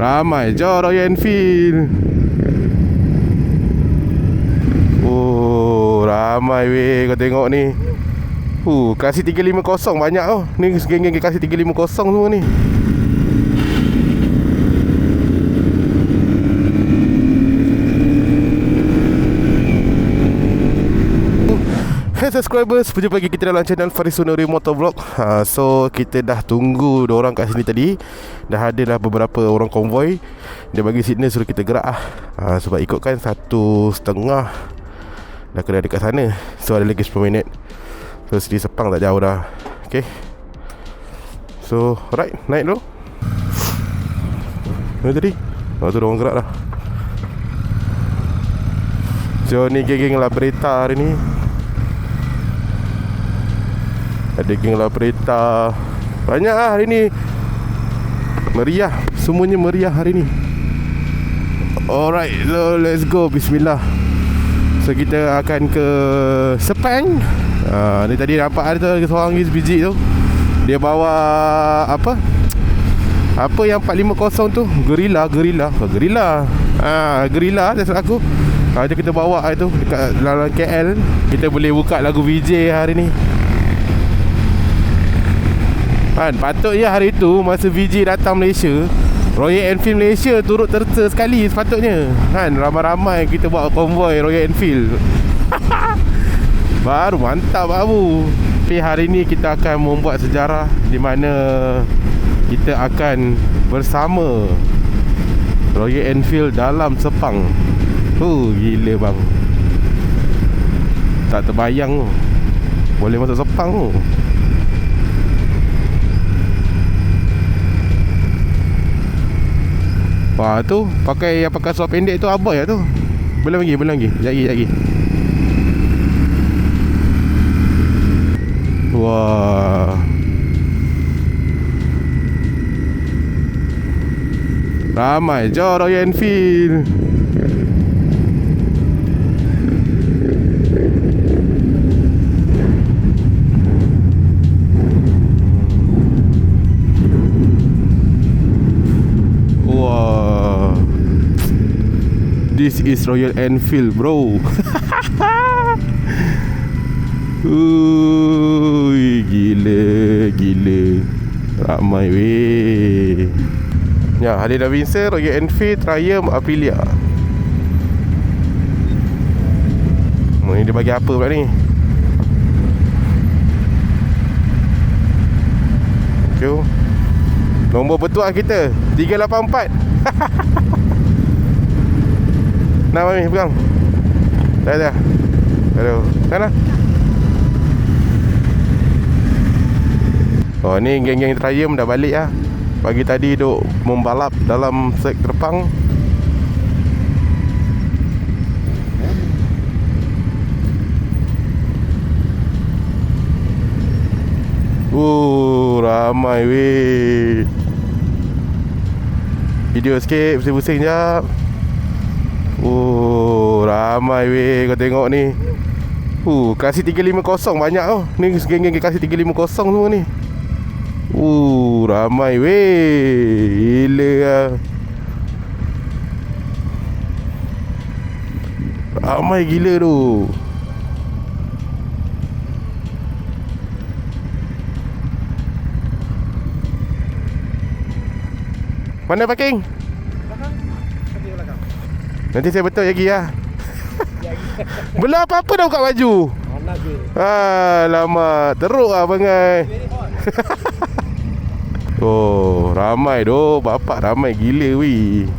Ramai je Royal Enfield. Oh, ramai weh, kau tengok ni. Klasik 350 banyak tau. Ni geng-geng klasik 350 semua ni. Hey subscribers, berjumpa lagi kita dalam channel Faris Sunuri Motovlog. So kita dah tunggu diorang kat sini tadi. Dah ada dah beberapa orang konvoi. Dia bagi signal suruh kita gerak sebab ikutkan 1.5 dah kena dekat sana. So ada lagi 10 minit. So sini Sepang tak jauh dah. Okay. So alright, naik dulu. Mana tadi? Tu dah orang gerak dah. So ni geng-geng Labreta hari ni. Ada geng Labreta. Banyak lah hari ni. Meriah. Semuanya meriah hari ni. Alright, so let's go. Bismillah. So kita akan ke Sepang. Ni tadi nampak ada tu seorang biji tu. Dia bawa apa yang 450 tu? Gorilla. Gorilla tak aku. Jadi kita bawa itu dekat dalam KL. Kita boleh buka lagu VJ hari ni. Patutnya hari tu masa VJ datang Malaysia, Royal Enfield Malaysia turut serta sekali sepatutnya. Ramai-ramai kita bawa konvoi Royal Enfield. Baru mantap babu. Tapi hari ni kita akan membuat sejarah di mana kita akan bersama Royal Enfield dalam Sepang. Gila bang. Tak terbayang tu boleh masuk Sepang tu. Wah tu pakai suara pendek tu abai lah tu. Belum lagi. Sekejap lagi. Wah. Ramai je Royal Enfield. This is Royal Enfield, bro. Gila. Ramai weh. Ya, Harley Davidson, Royal Enfield, Triumph, Aprilia. Ni dia bagi apa pula ni? Okay. Nombor bertuah kita 384. Nak mami pegang. Dah. Aduh, sana. Oh ni geng-geng Triumph dah balik lah. Pagi tadi duk membalap dalam sek terpang. Ramai weh. Video sikit, pusing-pusing jap. Ramai weh, kau tengok ni. Klasik 350 banyak tau. Ni geng-geng klasik 350 semua ni. Ramai weh. Gila lah. Ramai gila tu. Mana parking? Nanti saya betul lagi lah. Belum apa-apa dah buka baju. Alamak, teruk lah bangai. Ramai doh. Bapak ramai gila weh.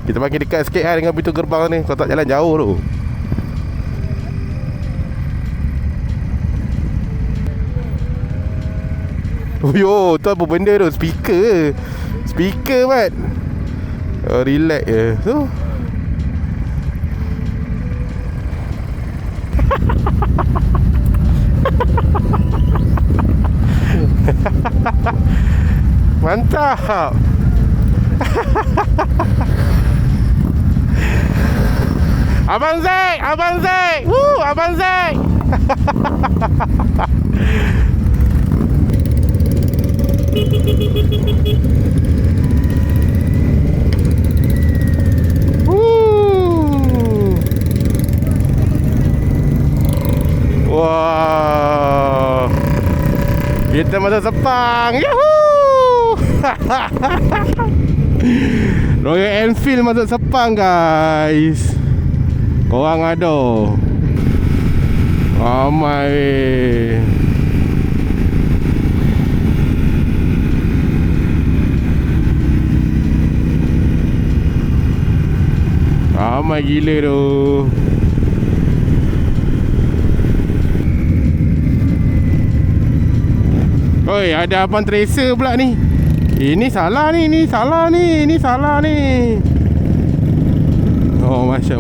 Kita makin dekat sikit lah dengan pintu gerbang ni. Kau tak jalan jauh tu. Tu apa benda tu? Speaker mat. Relax je tu. Mantap. Abang Zack. Abang Zack. Kita masuk Sepang. Yahoo! Royal Enfield masuk Sepang, guys. Korang ada ramai. Ramai gila tu. Oi, ada abang tracer pula ni. Ini salah ni, ni salah ni, ni salah ni. Oh, masya.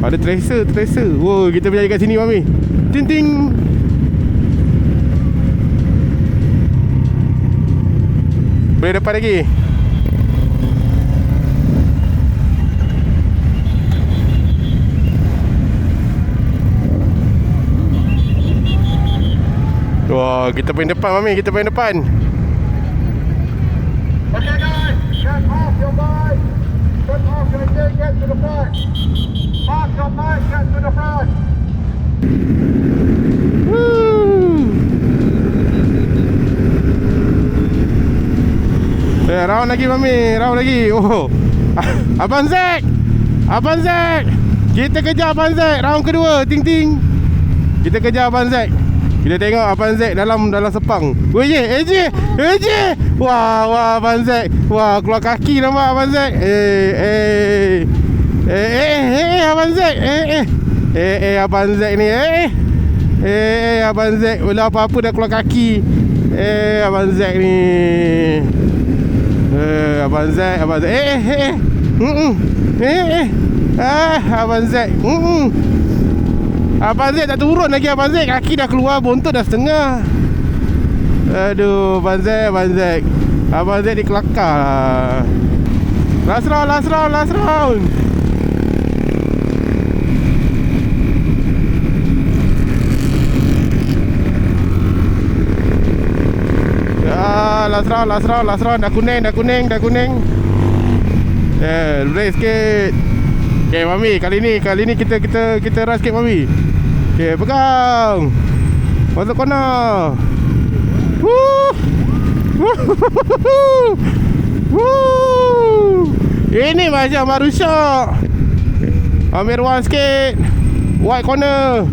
Ada tracer. Wow, kita berjaya kat sini, Mami. Ting. Boleh dapat lagi. Wah, kita paling depan, Mami. Kita paling depan. Okay guys, get off your bike. Get off your thing, get to the front. Park your bike, get to the front. Round lagi, Mami. Round lagi. Oh. Abang Zack. Kita kejar Abang Zack. Round kedua. Ting. Kita kejar Abang Zack. Kita tengok Abang Zack dalam Sepang. AJ. Wah, Abang Zack. Wah, keluar kaki nampak Abang Zack. Abang Zack. Abang Zack ni. Abang Zack. Bila apa-apa dah keluar kaki. Abang Zack ni. Abang Zack. Abang Zack. Abang Zack tak turun lagi. Abang Zack kaki dah keluar, bontot dah setengah. Aduh, Abang Zack. Abang Zack dikelakar. Last round. Last round. Dah kuning. Break sikit. Okay, Mami, kali ni kita rush sikit, Mami. Okay, pegang. Masuk corner. Ini macam Marusha. Amir Wan sikit. White corner.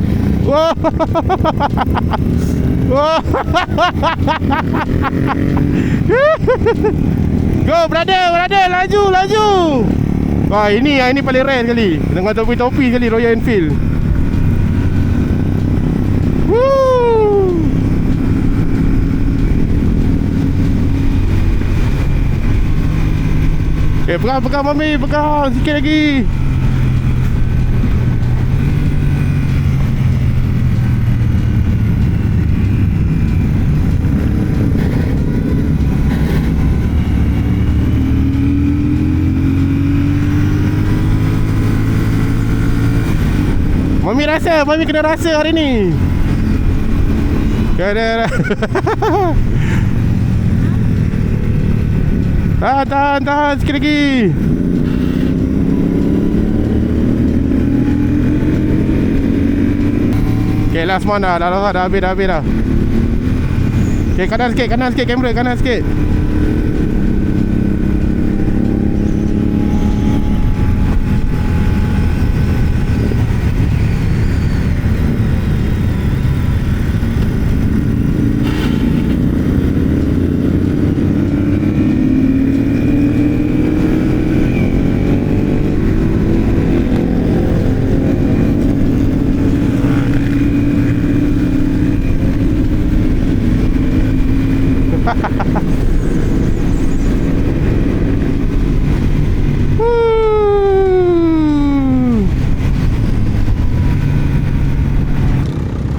Go brother, laju. Wah, ini paling rare sekali. Dengan topi-topi sekali Royal Enfield. Pegang Mami, pegang sikit lagi. Mami kena rasa hari ni. Tahan sikit lagi. Okay, last one dah habis dah. Okay, kanan sikit kamera, kanan sikit.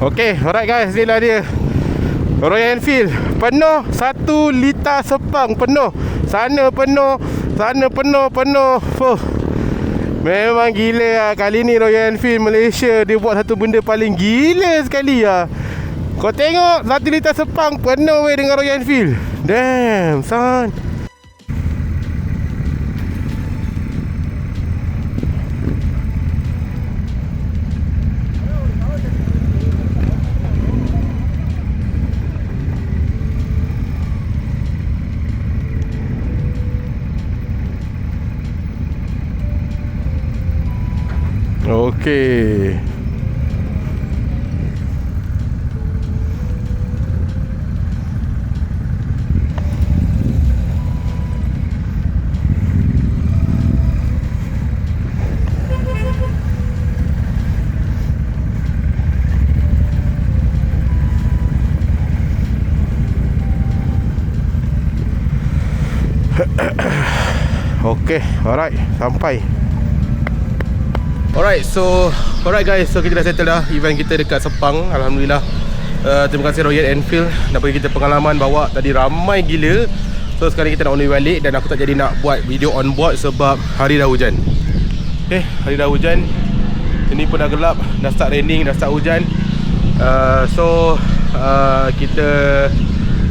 Okay, alright guys, inilah dia Royal Enfield penuh 1 liter Sepang penuh. Sana penuh. Memang gila lah. Kali ni Royal Enfield Malaysia dia buat satu benda paling gila sekali lah. Kau tengok 1 liter Sepang penuh dengan Royal Enfield. Damn son. Okey. Okay, alright, sampai. Alright, so guys, so kita dah settle dah event kita dekat Sepang. Alhamdulillah. Terima kasih Royal Enfield dah bagi kita pengalaman bawa tadi ramai gila. So sekarang kita nak on the way balik dan aku tak jadi nak buat video on board sebab hari dah hujan. Okay, hari dah hujan. Ini pun dah gelap, dah start raining, dah start hujan. Kita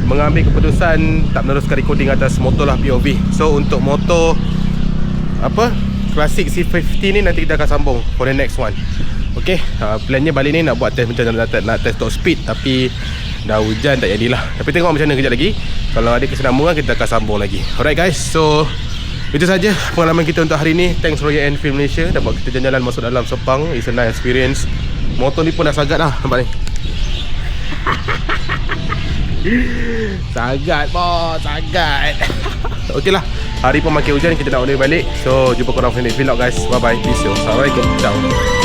mengambil keputusan tak meneruskan recording atas motor lah POV. So untuk motor apa Classic C50 ni nanti kita akan sambung for the next one. Okay, plannya balik ni nak buat test macam nak test top speed, tapi dah hujan tak jadilah. Tapi tengok macam mana kejap lagi. Kalau ada kesenambungan kita akan sambung lagi. Alright guys, so itu saja pengalaman kita untuk hari ni. Thanks Royal Enfield Malaysia dah buat kita jalan-jalan masuk dalam Sepang. It's a nice experience. Motor ni pun dah sagat dah, nampak ni. Sagat bos, sagat. Okey lah, hari pun makin hujan, kita nak on the way balik. So jumpa korang next vlog guys. Bye bye, peace. Assalamualaikum, ciao.